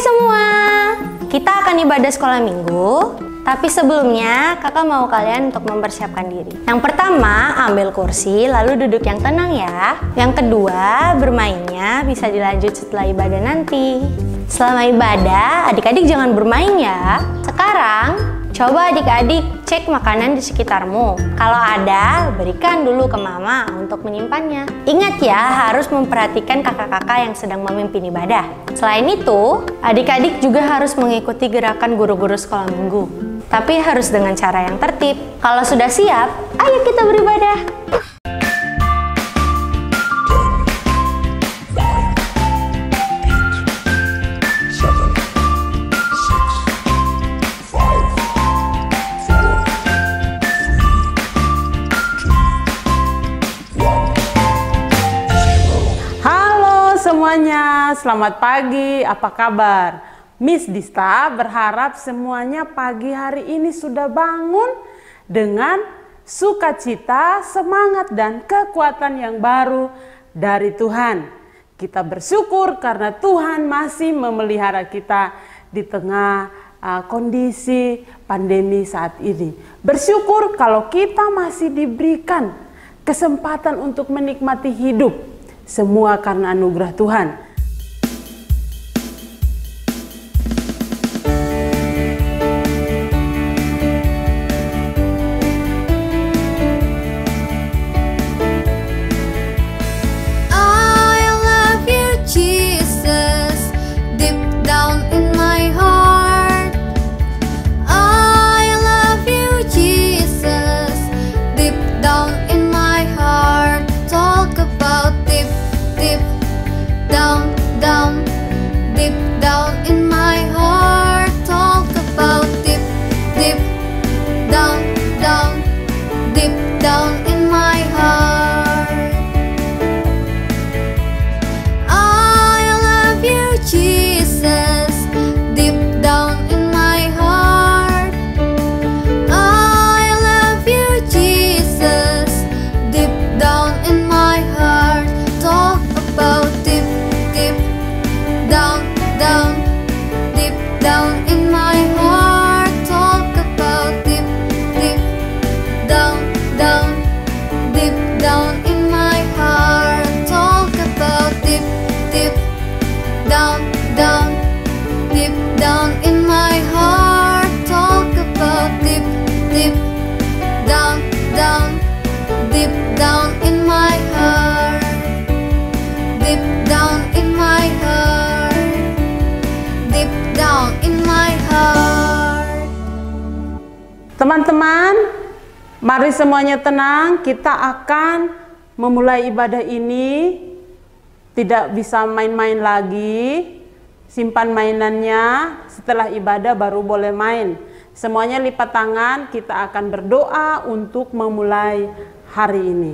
semua, kita akan ibadah sekolah minggu. Tapi sebelumnya kakak mau kalian untuk mempersiapkan diri. Yang pertama, ambil kursi lalu duduk yang tenang ya. Yang kedua, bermainnya bisa dilanjut setelah ibadah nanti. Selama ibadah, adik-adik jangan bermain ya. Sekarang, coba adik-adik cek makanan di sekitarmu. Kalau ada, berikan dulu ke mama untuk menyimpannya. Ingat ya, harus memperhatikan kakak-kakak yang sedang memimpin ibadah. Selain itu, adik-adik juga harus mengikuti gerakan guru-guru sekolah minggu. Tapi harus dengan cara yang tertib. Kalau sudah siap, ayo kita beribadah. Halo semuanya, selamat pagi, apa kabar? Miss Dista berharap semuanya pagi hari ini sudah bangun dengan sukacita, semangat, dan kekuatan yang baru dari Tuhan. Kita bersyukur karena Tuhan masih memelihara kita di tengah kondisi pandemi saat ini. Bersyukur kalau kita masih diberikan kesempatan untuk menikmati hidup. Semua karena anugerah Tuhan. Teman-teman, mari semuanya tenang, kita akan memulai ibadah ini. Tidak bisa main-main lagi, simpan mainannya, setelah ibadah baru boleh main. Semuanya lipat tangan, kita akan berdoa untuk memulai hari ini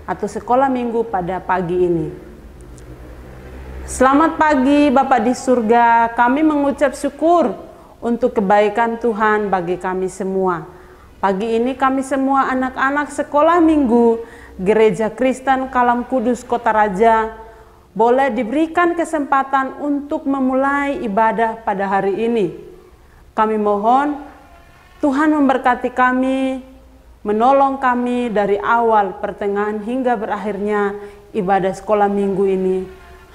atau sekolah minggu pada pagi ini. Selamat pagi Bapa di surga, kami mengucap syukur untuk kebaikan Tuhan bagi kami semua. Pagi ini kami semua anak-anak sekolah minggu Gereja Kristen Kalam Kudus Kota Raja boleh diberikan kesempatan untuk memulai ibadah pada hari ini. Kami mohon Tuhan memberkati kami, menolong kami dari awal, pertengahan hingga berakhirnya ibadah sekolah minggu ini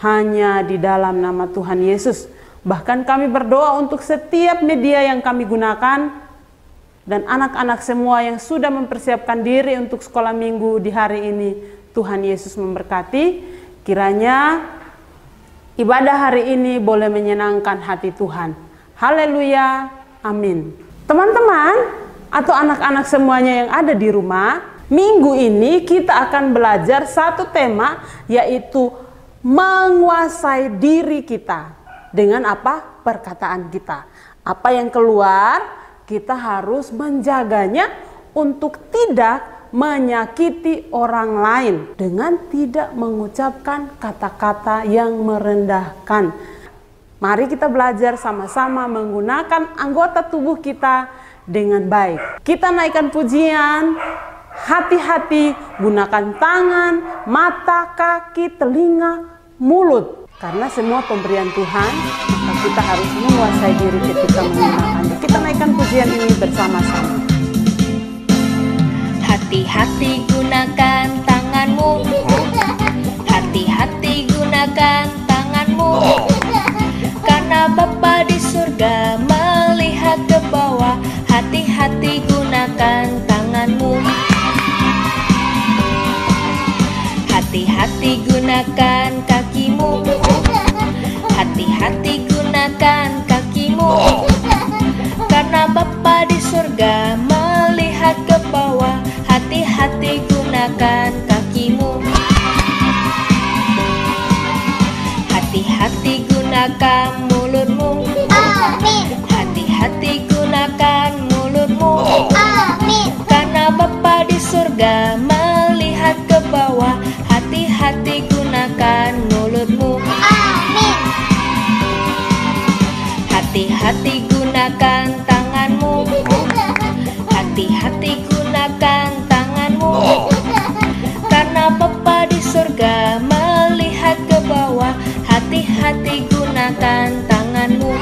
hanya di dalam nama Tuhan Yesus. Bahkan kami berdoa untuk setiap media yang kami gunakan dan anak-anak semua yang sudah mempersiapkan diri untuk sekolah minggu di hari ini. Tuhan Yesus memberkati, kiranya ibadah hari ini boleh menyenangkan hati Tuhan. Haleluya, amin. Teman-teman atau anak-anak semuanya yang ada di rumah, minggu ini kita akan belajar satu tema, yaitu menguasai diri kita. Dengan apa? Perkataan kita. Apa yang keluar, kita harus menjaganya untuk tidak menyakiti orang lain dengan tidak mengucapkan kata-kata yang merendahkan. Mari kita belajar sama-sama menggunakan anggota tubuh kita dengan baik. Kita naikkan pujian, hati-hati, gunakan tangan, mata, kaki, telinga, mulut. Karena semua pemberian Tuhan, maka kita harus menguasai diri ketika menggunakannya. Kita naikkan pujian ini bersama-sama. Hati-hati gunakan tanganmu, hati-hati gunakan tanganmu, karena Bapa di surga melihat ke bawah. Hati-hati gunakan tanganmu, hati-hati gunakan kakimu, hati-hati gunakan kakimu, karena Bapa di surga melihat ke bawah. Hati-hati gunakan kakimu, hati-hati gunakan mulutmu, hati-hati gunakan mulutmu, karena Bapa di surga melihat ke bawah. Hati-hati gunakan mulutmu, hati-hati gunakan tanganmu, hati-hati gunakan tanganmu, karena Bapa di surga melihat ke bawah. Hati-hati gunakan tanganmu,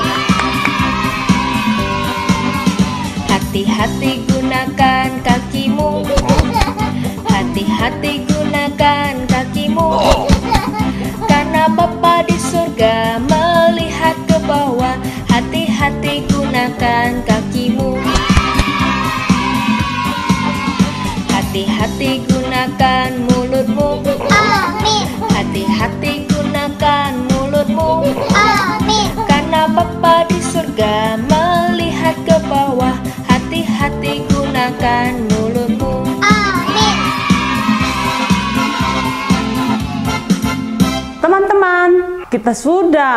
hati-hati gunakan kakimu, hati-hati gunakan kakimu, karena Bapa di surga melihat ke bawah. Hati-hati gunakan kakimu, hati-hati gunakan mulutmu, hati-hati gunakan mulutmu, karena Bapa di surga melihat ke bawah. Hati-hati gunakan mulutmu. Teman-teman, kita sudah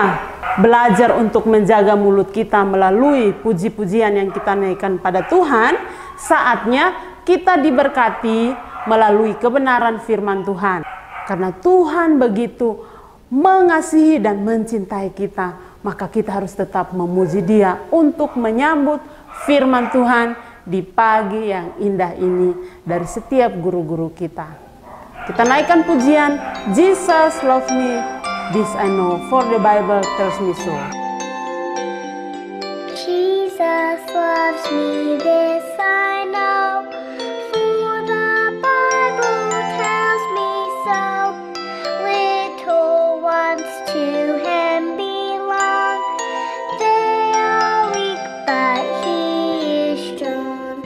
belajar untuk menjaga mulut kita melalui puji-pujian yang kita naikkan pada Tuhan. Saatnya kita diberkati melalui kebenaran firman Tuhan. Karena Tuhan begitu mengasihi dan mencintai kita, maka kita harus tetap memuji Dia untuk menyambut firman Tuhan di pagi yang indah ini dari setiap guru-guru kita. Kita naikkan pujian Jesus loves me, this I know, for the Bible tells me so. Jesus loves me, this I know, for the Bible tells me so. Little ones to Him belong, they are weak but He is strong.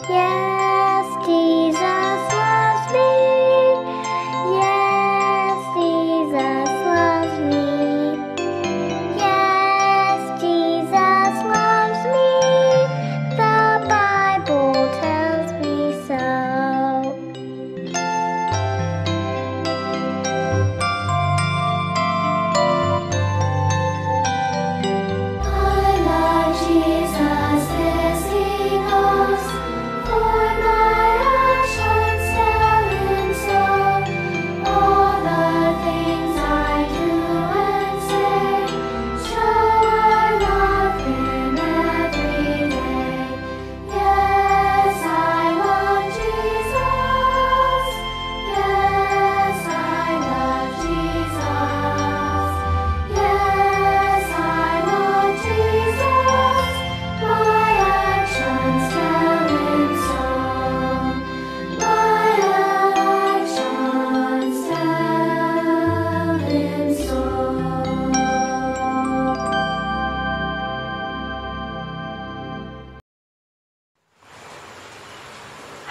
Yes, Jesus loves me, yes, Jesus loves me, yes, Jesus loves me, the Bible tells me so. I love Jesus, this He knows, for my actions tell Him so. All the things I do and say show I love Him every day. Yes, I love Jesus. Yes, I love Jesus. Yes, I love Jesus. My actions tell Him so. My actions tell Him so.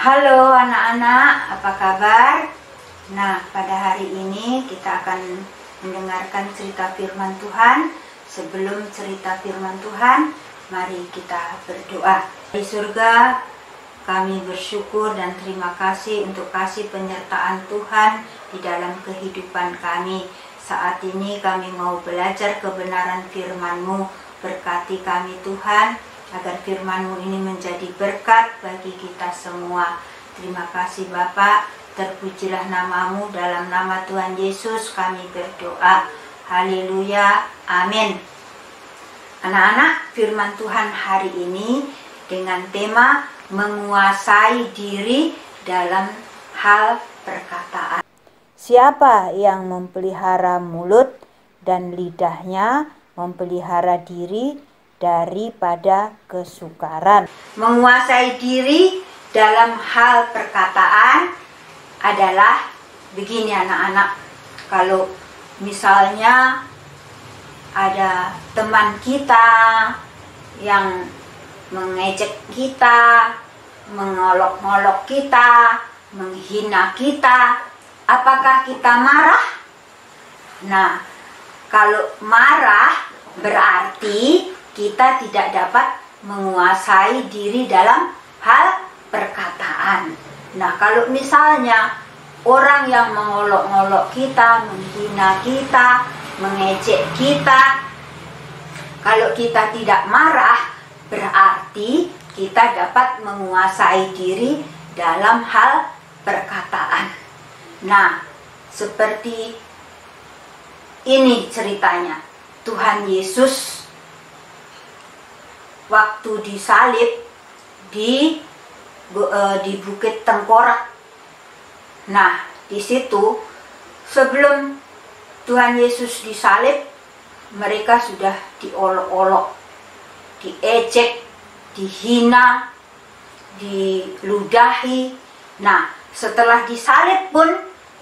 Halo anak-anak, apa kabar? Nah, pada hari ini kita akan mendengarkan cerita firman Tuhan. Sebelum cerita firman Tuhan, mari kita berdoa. Di surga, kami bersyukur dan terima kasih untuk kasih penyertaan Tuhan di dalam kehidupan kami. Saat ini kami mau belajar kebenaran firman-Mu. Berkati kami Tuhan, agar firman-Mu ini menjadi berkat bagi kita semua. Terima kasih Bapa, terpujilah nama-Mu, dalam nama Tuhan Yesus kami berdoa. Haleluya, amin. Anak-anak, firman Tuhan hari ini dengan tema menguasai diri dalam hal perkataan. Siapa yang memelihara mulut dan lidahnya memelihara diri daripada kesukaran. Menguasai diri dalam hal perkataan adalah begini anak-anak. Kalau misalnya ada teman kita yang mengejek kita, mengolok-olok kita, menghina kita, apakah kita marah? Nah, kalau marah berarti kita tidak dapat menguasai diri dalam hal perkataan. Nah, kalau misalnya orang yang mengolok-olok kita, menghina kita, mengejek kita, kalau kita tidak marah, berarti kita dapat menguasai diri dalam hal perkataan. Nah, seperti ini ceritanya. Tuhan Yesus waktu disalib di Bukit Tengkorak. Nah, di situ sebelum Tuhan Yesus disalib, mereka sudah diolok-olok, diejek, dihina, diludahi. Nah, setelah disalib pun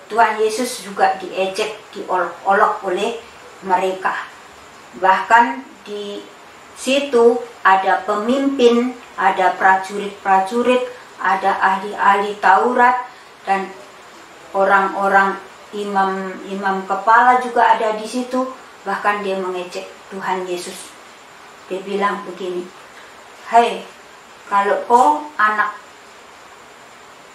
Tuhan Yesus juga diejek, diolok-olok oleh mereka. Bahkan di situ ada pemimpin, ada prajurit-prajurit, ada ahli-ahli Taurat, dan orang-orang imam kepala juga ada di situ. Bahkan dia mengejek Tuhan Yesus. Dia bilang begini, "Hei, kalau kau anak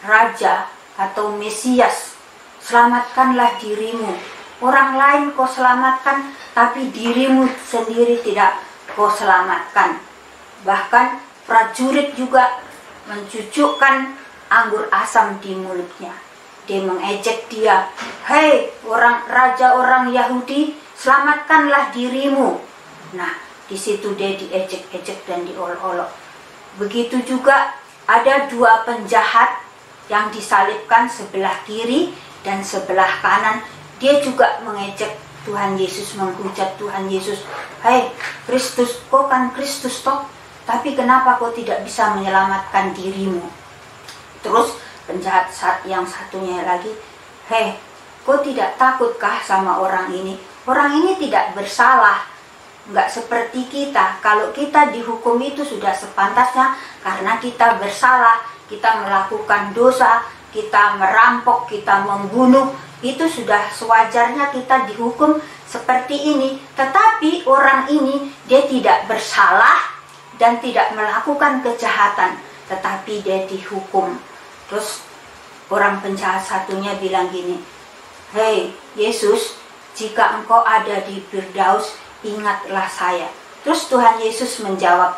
raja atau Mesias, selamatkanlah dirimu. Orang lain kau selamatkan, tapi dirimu sendiri tidak kau selamatkan." Bahkan prajurit juga mencucukkan anggur asam di mulutnya. Dia mengejek dia, "Hei, orang raja orang Yahudi, selamatkanlah dirimu." Nah, di situ dia diejek-ejek dan diolok-olok. Begitu juga ada dua penjahat yang disalibkan sebelah kiri dan sebelah kanan. Dia juga mengejek Tuhan Yesus, menghujat Tuhan Yesus. "Hei, Kristus, kau kan Kristus toh, tapi kenapa kau tidak bisa menyelamatkan dirimu?" Terus penjahat yang satunya lagi, "Hei, kau tidak takutkah sama orang ini? Orang ini tidak bersalah, nggak seperti kita. Kalau kita dihukum itu sudah sepantasnya karena kita bersalah, kita melakukan dosa, kita merampok, kita membunuh. Itu sudah sewajarnya kita dihukum seperti ini. Tetapi orang ini, dia tidak bersalah dan tidak melakukan kejahatan, tetapi dia dihukum." Terus orang penjahat satunya bilang gini, "Hei Yesus, jika engkau ada di Firdaus, ingatlah saya." Terus Tuhan Yesus menjawab,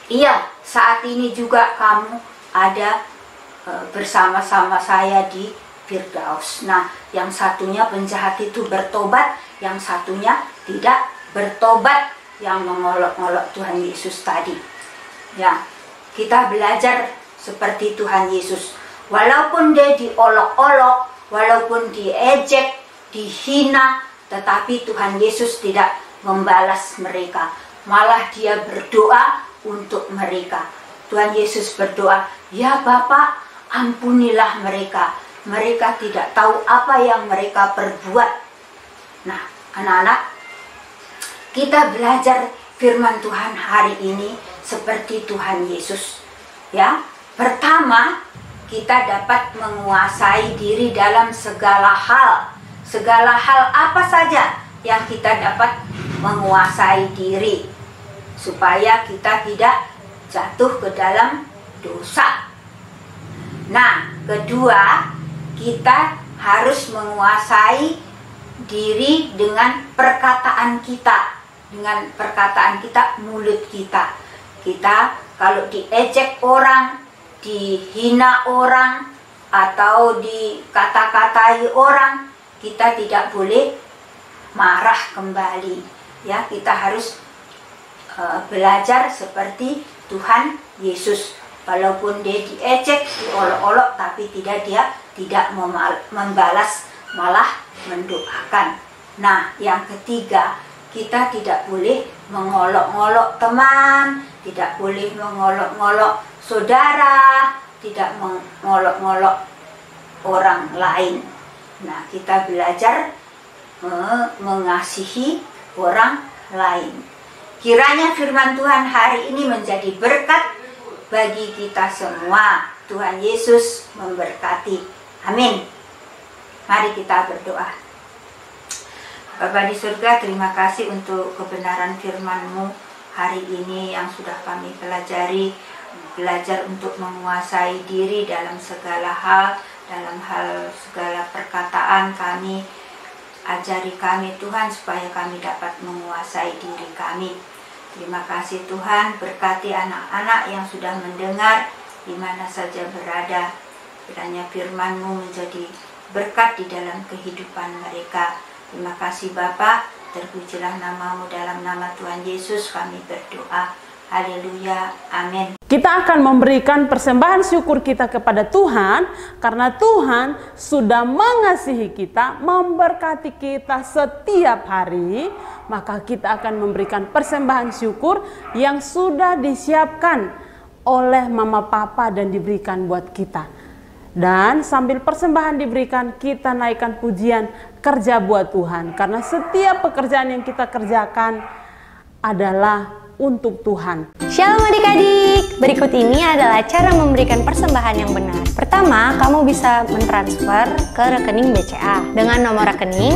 "Iya, saat ini juga kamu ada bersama-sama saya di Firdaus." Nah, yang satunya penjahat itu bertobat, yang satunya tidak bertobat, yang mengolok-olok Tuhan Yesus tadi. Ya, kita belajar seperti Tuhan Yesus. Walaupun dia diolok-olok, walaupun diejek, dihina, tetapi Tuhan Yesus tidak membalas mereka. Malah dia berdoa untuk mereka. Tuhan Yesus berdoa, "Ya Bapa, ampunilah mereka. Mereka tidak tahu apa yang mereka perbuat." Nah, anak-anak, kita belajar firman Tuhan hari ini seperti Tuhan Yesus. Ya, pertama, kita dapat menguasai diri dalam segala hal. Segala hal apa saja yang kita dapat menguasai diri, supaya kita tidak jatuh ke dalam dosa. Nah, kedua, kita harus menguasai diri dengan perkataan kita. Dengan perkataan kita, mulut kita. Kita kalau diejek orang, dihina orang, atau dikata-katai orang, kita tidak boleh marah kembali. Ya, kita harus belajar seperti Tuhan Yesus. Walaupun dia diejek, diolok-olok, tapi dia tidak membalas, malah mendoakan. Nah, yang ketiga, kita tidak boleh mengolok-ngolok teman, tidak boleh mengolok-ngolok saudara, tidak mengolok-ngolok orang lain. Nah, kita belajar mengasihi orang lain. Kiranya firman Tuhan hari ini menjadi berkat bagi kita semua. Tuhan Yesus memberkati. Amin. Mari kita berdoa. Bapa di surga, terima kasih untuk kebenaran firman-Mu hari ini yang sudah kami pelajari. Belajar untuk menguasai diri dalam segala hal, segala perkataan kami. Ajari kami Tuhan supaya kami dapat menguasai diri kami. Terima kasih Tuhan, berkati anak-anak yang sudah mendengar di mana saja berada. Kiranya firman-Mu menjadi berkat di dalam kehidupan mereka. Terima kasih Bapa, terpujilah nama-Mu, dalam nama Tuhan Yesus kami berdoa. Haleluya, amin. Kita akan memberikan persembahan syukur kita kepada Tuhan karena Tuhan sudah mengasihi kita, memberkati kita setiap hari. Maka kita akan memberikan persembahan syukur yang sudah disiapkan oleh Mama Papa dan diberikan buat kita. Dan sambil persembahan diberikan, kita naikkan pujian kerja buat Tuhan. Karena setiap pekerjaan yang kita kerjakan adalah untuk Tuhan. Shalom adik-adik, berikut ini adalah cara memberikan persembahan yang benar. Pertama, kamu bisa mentransfer ke rekening BCA dengan nomor rekening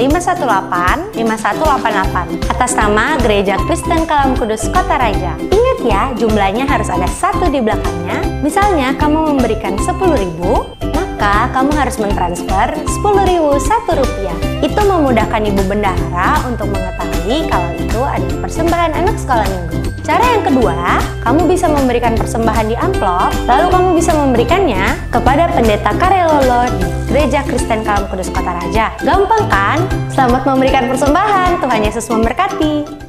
795-518-5188 atas nama Gereja Kristen Kalam Kudus Kota Raja. Ingat ya, jumlahnya harus ada 1 di belakangnya. Misalnya kamu memberikan 10.000, maka kamu harus mentransfer 10.001 rupiah. Itu memudahkan Ibu Bendahara untuk mengetahui kalau itu adalah persembahan anak sekolah minggu. Cara yang kedua, kamu bisa memberikan persembahan di amplop, lalu kamu bisa memberikannya kepada Pendeta Karelolo di Gereja Kristen Kalam Kudus Kota Raja. Gampang kan? Selamat memberikan persembahan, Tuhan Yesus memberkati.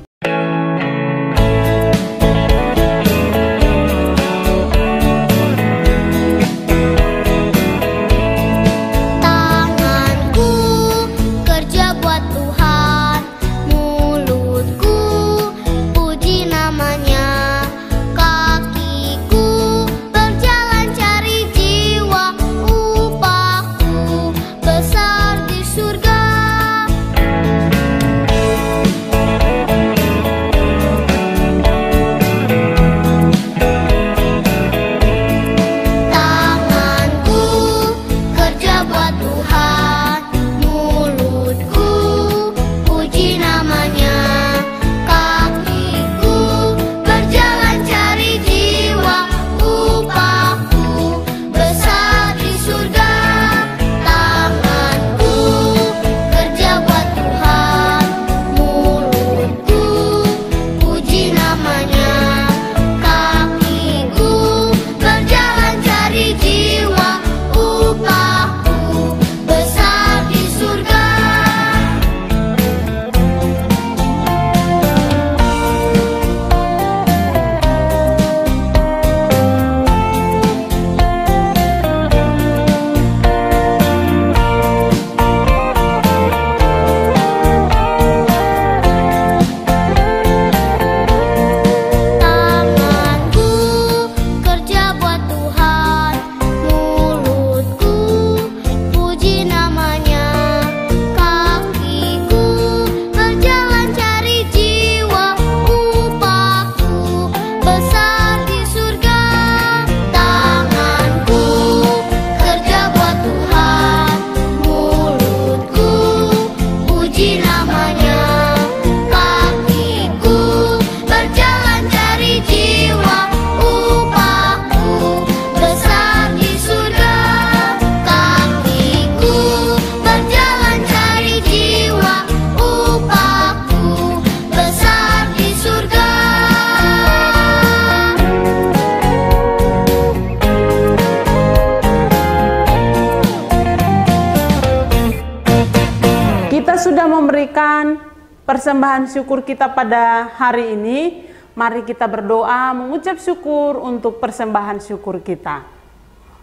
sudah memberikan persembahan syukur kita pada hari ini, mari kita berdoa mengucap syukur untuk persembahan syukur kita.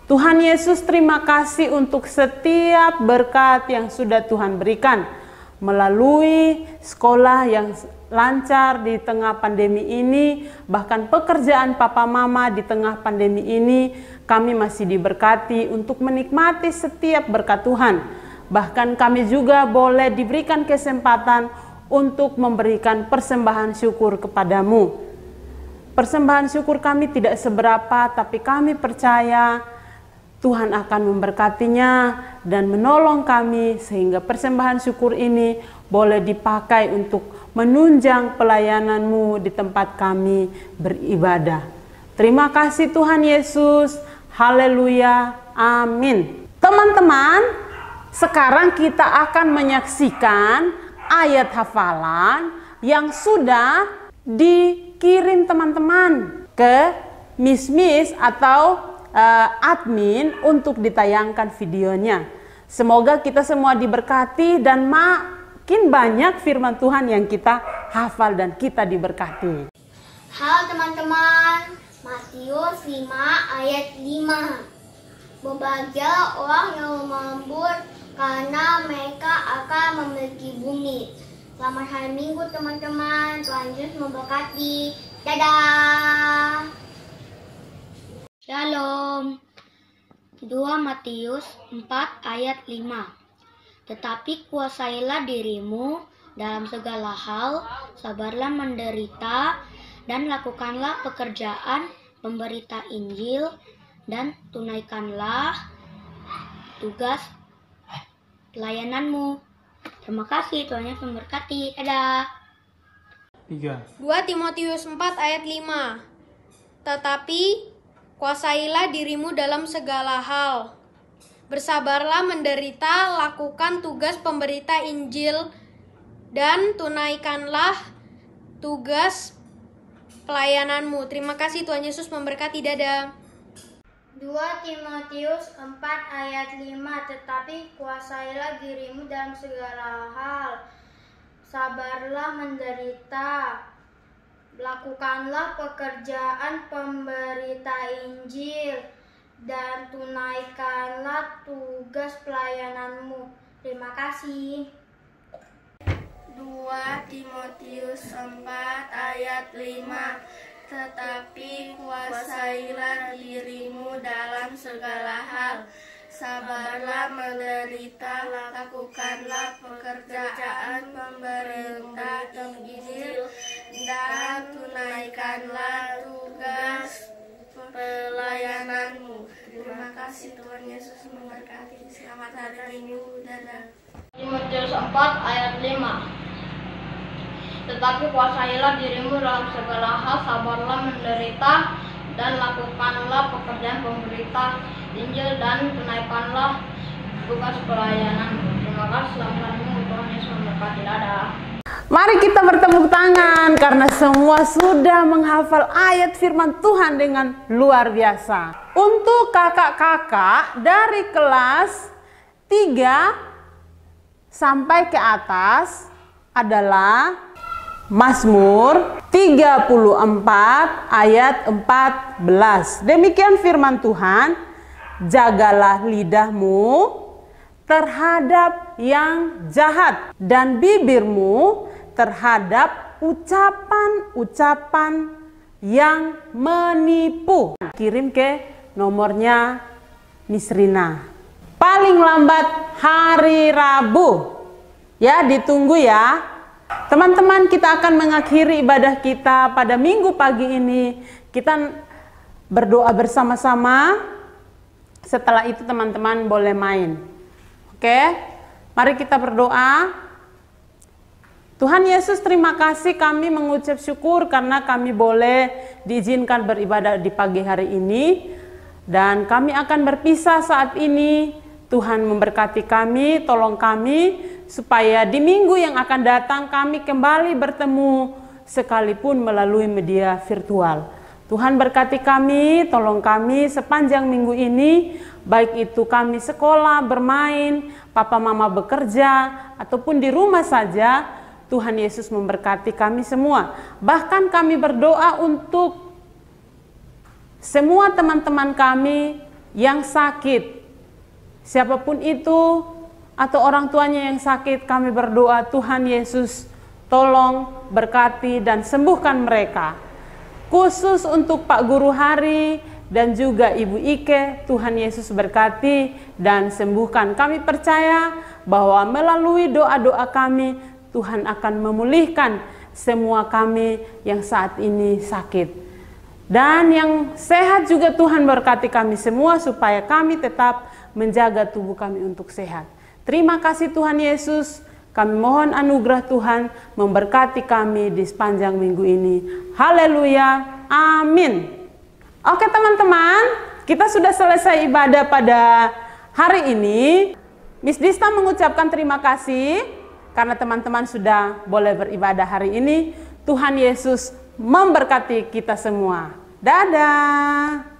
Tuhan Yesus, terima kasih untuk setiap berkat yang sudah Tuhan berikan melalui sekolah yang lancar di tengah pandemi ini, bahkan pekerjaan papa mama di tengah pandemi ini. Kami masih diberkati untuk menikmati setiap berkat Tuhan. Bahkan kami juga boleh diberikan kesempatan untuk memberikan persembahan syukur kepadamu. Persembahan syukur kami tidak seberapa, tapi kami percaya Tuhan akan memberkatinya dan menolong kami sehingga persembahan syukur ini boleh dipakai untuk menunjang pelayananmu di tempat kami beribadah. Terima kasih Tuhan Yesus. Haleluya. Amin. Teman-teman, sekarang kita akan menyaksikan ayat hafalan yang sudah dikirim teman-teman ke Miss atau admin untuk ditayangkan videonya. Semoga kita semua diberkati dan makin banyak firman Tuhan yang kita hafal dan kita diberkati. Halo teman-teman, Matius 5 ayat 5. Berbahagia orang yang lembut karena mereka akan memiliki bumi. Selamat hari Minggu teman-teman, Tuhan Yesus memberkati. Dadah. Shalom. 2 Matius 4 ayat 5. Tetapi kuasailah dirimu dalam segala hal, sabarlah menderita, dan lakukanlah pekerjaan pemberita Injil, dan tunaikanlah tugas pelayananmu. Terima kasih, Tuhan Yesus memberkati. Dadah. 2 Timotius 4 ayat 5. Tetapi kuasailah dirimu dalam segala hal. Bersabarlah menderita, lakukan tugas pemberita Injil, dan tunaikanlah tugas pelayananmu. Terima kasih, Tuhan Yesus memberkati. Dadah. 2 Timotius 4 ayat 5. Tetapi kuasailah dirimu dalam segala hal. Sabarlah menderita. Lakukanlah pekerjaan pemberita Injil dan tunaikanlah tugas pelayananmu. Terima kasih. 2 Timotius 4 ayat 5. Tetapi kuasailah dirimu dalam segala hal. Sabarlah menderita, lakukanlah pekerjaan pemberita Injil, dan tunaikanlah tugas pelayananmu. Terima kasih, Tuhan Yesus memberkati. Selamat hari Minggu. Dadah. Timotius 4 ayat 5. Tetapi kuasailah dirimu dalam segala hal, sabarlah menderita, dan lakukanlah pekerjaan pemberita Injil, dan tunaikanlah tugas pelayananmu. Terima kasih. Selamat hari Minggu. Tuhan Yesus memberkati. Dadah. Mari kita bertepuk tangan karena semua sudah menghafal ayat firman Tuhan dengan luar biasa. Untuk kakak-kakak dari kelas 3 sampai ke atas adalah Mazmur 34 ayat 14. Demikian firman Tuhan, jagalah lidahmu terhadap yang jahat dan bibirmu terhadap ucapan-ucapan yang menipu. Kirim ke nomornya Miss Rina. Paling lambat hari Rabu. Ya, ditunggu ya. Teman-teman, kita akan mengakhiri ibadah kita pada minggu pagi ini. Kita berdoa bersama-sama. Setelah itu teman-teman boleh main. Oke, mari kita berdoa. Tuhan Yesus, terima kasih, kami mengucap syukur karena kami boleh diizinkan beribadah di pagi hari ini. Dan kami akan berpisah saat ini. Tuhan memberkati kami, tolong kami, supaya di minggu yang akan datang kami kembali bertemu sekalipun melalui media virtual. Tuhan berkati kami, tolong kami sepanjang minggu ini, baik itu kami sekolah, bermain, papa mama bekerja, ataupun di rumah saja. Tuhan Yesus memberkati kami semua. Bahkan kami berdoa untuk semua teman-teman kami yang sakit, siapapun itu, atau orang tuanya yang sakit, kami berdoa Tuhan Yesus tolong berkati dan sembuhkan mereka. Khusus untuk Pak Guru Hari dan juga Ibu Ike, Tuhan Yesus berkati dan sembuhkan. Kami percaya bahwa melalui doa-doa kami, Tuhan akan memulihkan semua kami yang saat ini sakit. Dan yang sehat juga Tuhan berkati kami semua supaya kami tetap menjaga tubuh kami untuk sehat. Terima kasih Tuhan Yesus, kami mohon anugerah Tuhan memberkati kami di sepanjang minggu ini. Haleluya, amin. Oke teman-teman, kita sudah selesai ibadah pada hari ini. Miss Dista mengucapkan terima kasih karena teman-teman sudah boleh beribadah hari ini. Tuhan Yesus memberkati kita semua. Dadah.